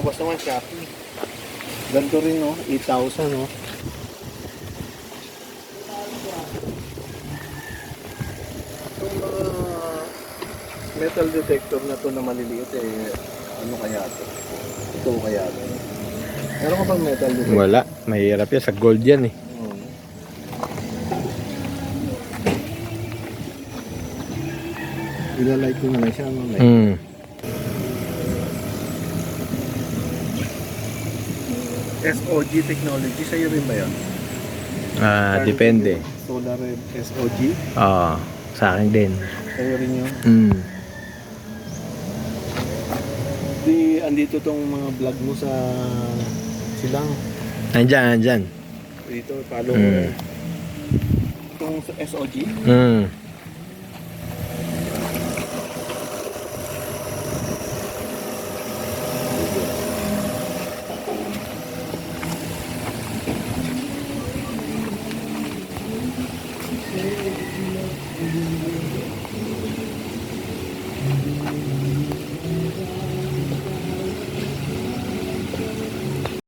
lumabas naman Shopee. Ganito rin, no? 8,000, no? Itong mga metal detector na to na maliliit, eh, ano kaya to? Ito kaya to? Meron ka bang metal detector? Wala. Mahirap yan. Sa gold yan eh. Ilalight ko na lang siya, no? SOG technology, sa'yo rin ba yan? Depende. Solar SOG, Sa akin din. sa'yo rin yun. Andito tong mga vlog mo sa silang. Andyan. Dito, follow mo. Itong SOG.